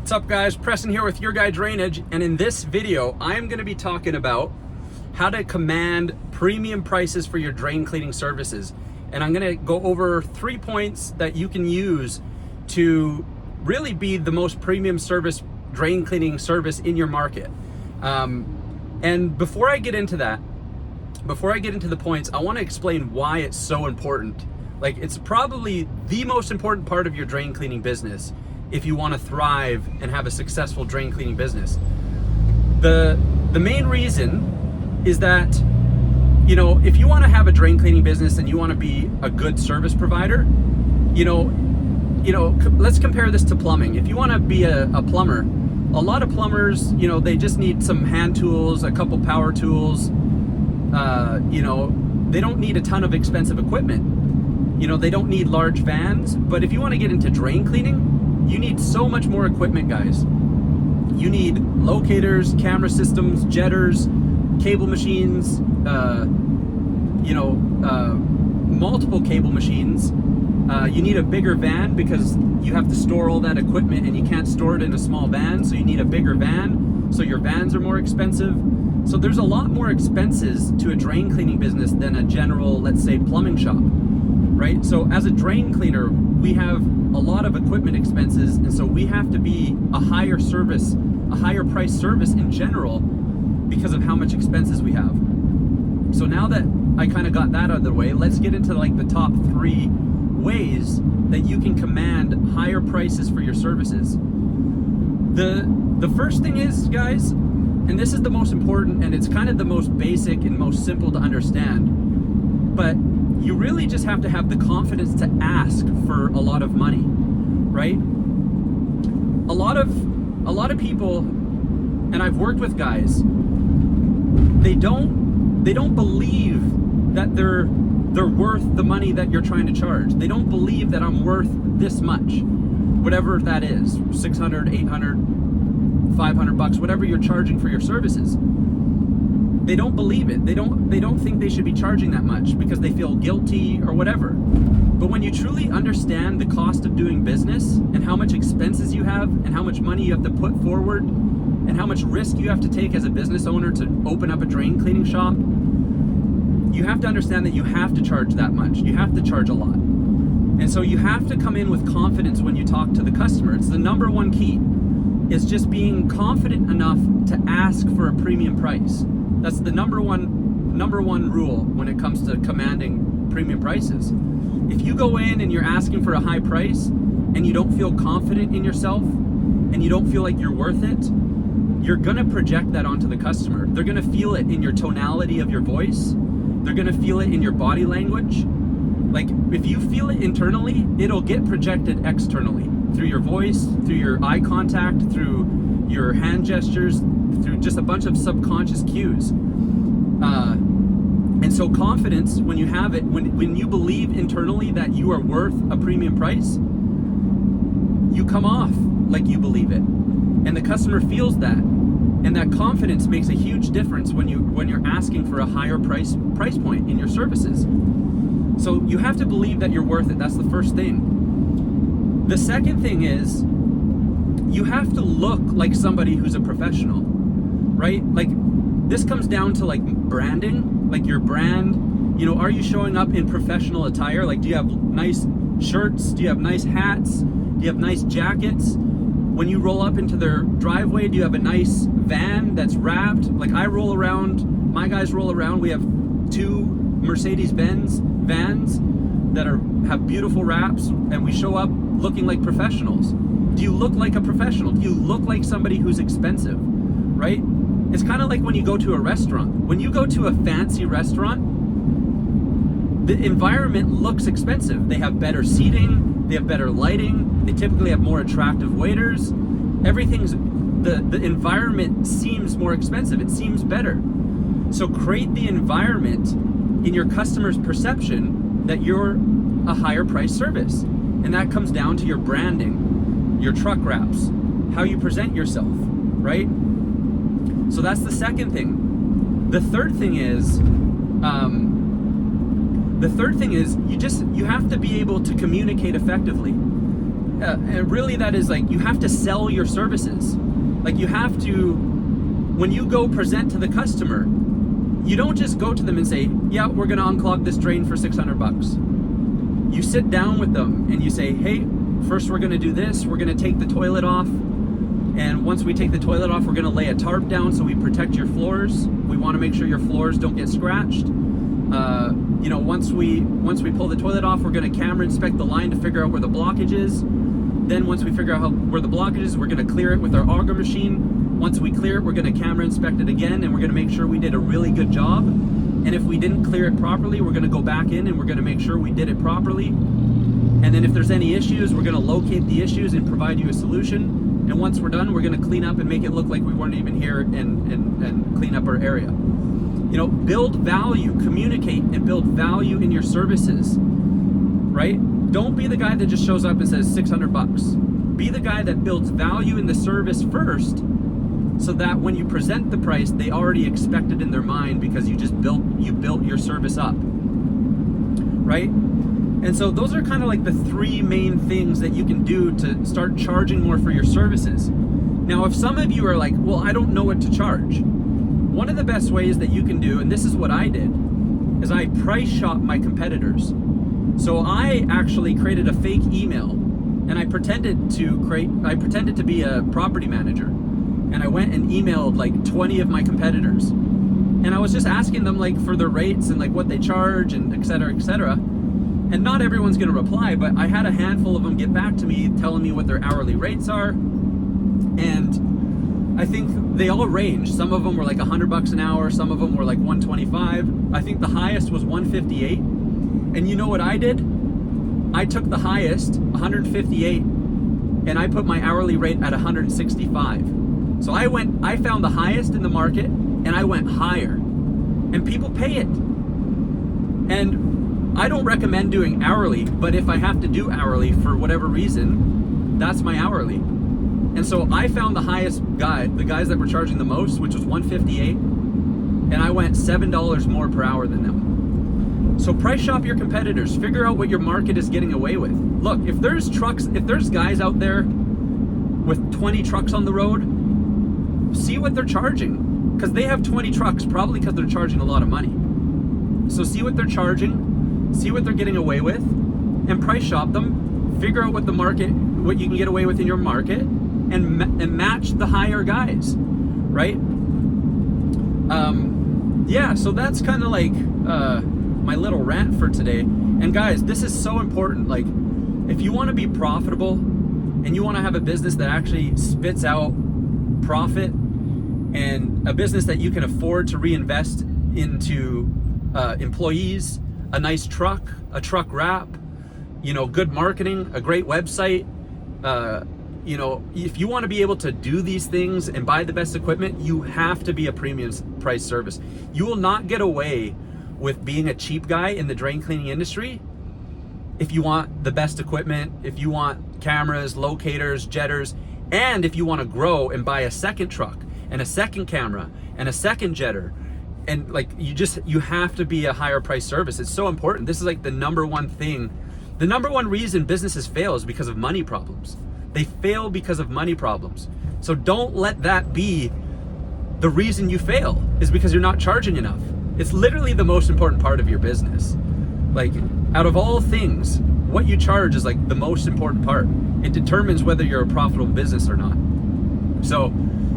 What's up guys, Preston here with Your Guy Drainage, and in this video I'm going to be talking about how to command premium prices for your drain cleaning services. And I'm going to go over 3 points that you can use to really be the most premium service drain cleaning service in your market. And before I get into that, before I get into the points, I want to explain why it's so important. Like, it's probably the most important part of your drain cleaning business if you want to thrive and have a successful drain cleaning business. The main reason is that, you know, if you want to have a drain cleaning business and you want to be a good service provider, you know, let's compare this to plumbing. If you want to be a plumber, a lot of plumbers, you know, they just need some hand tools, a couple power tools, you know, they don't need a ton of expensive equipment. You know, they don't need large vans. But if you want to get into drain cleaning, you need so much more equipment, guys. You need locators, camera systems, jetters, cable machines, multiple cable machines. You need a bigger van because you have to store all that equipment and you can't store it in a small van, so you need a bigger van, so your vans are more expensive. So there's a lot more expenses to a drain cleaning business than a general, let's say, plumbing shop, right? So as a drain cleaner, we have a lot of equipment expenses, and so we have to be a higher service, a higher price service in general because of how much expenses we have. So now that I kind of got that out of the way, let's get into like the top 3 ways that you can command higher prices for your services. The first thing is, guys, and this is the most important, and it's kind of the most basic and most simple to understand, but you really just have to have the confidence to ask for a lot of money, right? A lot of people, and I've worked with guys, they don't believe that they're worth the money that you're trying to charge. They don't believe that I'm worth this much, whatever that is, 600, 800, 500 bucks, whatever you're charging for your services. They don't believe it. They don't think they should be charging that much because they feel guilty or whatever. But when you truly understand the cost of doing business and how much expenses you have and how much money you have to put forward and how much risk you have to take as a business owner to open up a drain cleaning shop, you have to understand that you have to charge that much. You have to charge a lot. And so you have to come in with confidence when you talk to the customer. It's the number one key, is just being confident enough to ask for a premium price. That's the number one rule when it comes to commanding premium prices. If you go in and you're asking for a high price and you don't feel confident in yourself and you don't feel like you're worth it, you're gonna project that onto the customer. They're gonna feel it in your tonality of your voice. They're gonna feel it in your body language. Like, if you feel it internally, it'll get projected externally through your voice, through your eye contact, through your hand gestures, through just a bunch of subconscious cues. And so confidence, when you have it, when you believe internally that you are worth a premium price, you come off like you believe it. And the customer feels that. And that confidence makes a huge difference when you're asking for a higher price point in your services. So you have to believe that you're worth it. That's the first thing. The second thing is, you have to look like somebody who's a professional, right? Like, this comes down to like branding, like your brand. You know, are you showing up in professional attire? Like, do you have nice shirts? Do you have nice hats? Do you have nice jackets? When you roll up into their driveway, do you have a nice van that's wrapped? Like, I roll around, my guys roll around. We have 2 Mercedes-Benz vans that have beautiful wraps, and we show up looking like professionals. Do you look like a professional? Do you look like somebody who's expensive, right? It's kind of like when you go to a restaurant. When you go to a fancy restaurant, the environment looks expensive. They have better seating, they have better lighting, they typically have more attractive waiters. The environment seems more expensive. It seems better. So create the environment in your customer's perception that you're a higher price service. And that comes down to your branding, your truck wraps, how you present yourself, right? So that's the second thing. The third thing is, you have to be able to communicate effectively. and really that is like, you have to sell your services. Like you have to, when you go present to the customer, you don't just go to them and say, yeah, we're gonna unclog this drain for 600 bucks. You sit down with them and you say, hey, first we're gonna do this, we're gonna take the toilet off, and once we take the toilet off, we're gonna lay a tarp down so we protect your floors. We wanna make sure your floors don't get scratched. You know, once we pull the toilet off, we're gonna camera inspect the line to figure out where the blockage is. Then once we figure out where the blockage is, we're gonna clear it with our auger machine. Once we clear it, we're gonna camera inspect it again, and we're gonna make sure we did a really good job. And if we didn't clear it properly, we're gonna go back in and we're gonna make sure we did it properly. And then if there's any issues, we're gonna locate the issues and provide you a solution. And once we're done, we're gonna clean up and make it look like we weren't even here and clean up our area. You know, build value, communicate and build value in your services, right? Don't be the guy that just shows up and says 600 bucks. Be the guy that builds value in the service first, so that when you present the price, they already expect it in their mind because you built your service up, right? And so those are kind of like the three main things that you can do to start charging more for your services. Now, if some of you are like, well, I don't know what to charge. One of the best ways that you can do, and this is what I did, is I price shop my competitors. So I actually created a fake email, and I pretended to be a property manager. And I went and emailed like 20 of my competitors. And I was just asking them like for their rates and like what they charge and et cetera, et cetera. And not everyone's gonna reply, but I had a handful of them get back to me telling me what their hourly rates are. And I think they all range. Some of them were like 100 bucks an hour. Some of them were like 125. I think the highest was 158. And you know what I did? I took the highest, 158, and I put my hourly rate at 165. So I found the highest in the market and I went higher, and people pay it. And I don't recommend doing hourly, but if I have to do hourly for whatever reason, that's my hourly. And so I found the highest guy, the guys that were charging the most, which was 158, and I went $7 more per hour than them. So price shop your competitors, figure out what your market is getting away with. Look, if there's guys out there with 20 trucks on the road, see what they're charging, because they have 20 trucks, probably because they're charging a lot of money. So see what they're charging, see what they're getting away with, and price shop them. Figure out what you can get away with in your market, and match the higher guys, right? Yeah, so that's kind of like my little rant for today. And guys, this is so important. Like, if you want to be profitable and you want to have a business that actually spits out profit, and a business that you can afford to reinvest into employees, a nice truck, a truck wrap, you know, good marketing, a great website, you know, if you want to be able to do these things and buy the best equipment, you have to be a premium price service. You will not get away with being a cheap guy in the drain cleaning industry if you want the best equipment, if you want cameras, locators, jetters, and if you want to grow and buy a second truck and a second camera and a second jetter. And like, you have to be a higher price service. It's so important. This is like the number one thing. The number one reason businesses fail is because of money problems. They fail because of money problems. So don't let that be the reason you fail, is because you're not charging enough. It's literally the most important part of your business. Like, out of all things, what you charge is like the most important part. It determines whether you're a profitable business or not. So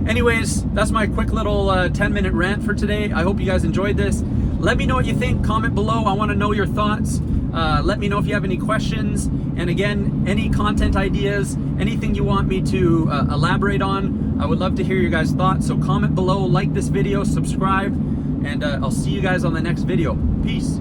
anyways, that's my quick little 10-minute rant for today. I hope you guys enjoyed this. Let me know what you think. Comment below. I want to know your thoughts. Let me know if you have any questions. And again, any content ideas, anything you want me to elaborate on, I would love to hear your guys' thoughts. So comment below, like this video, subscribe, and I'll see you guys on the next video. Peace.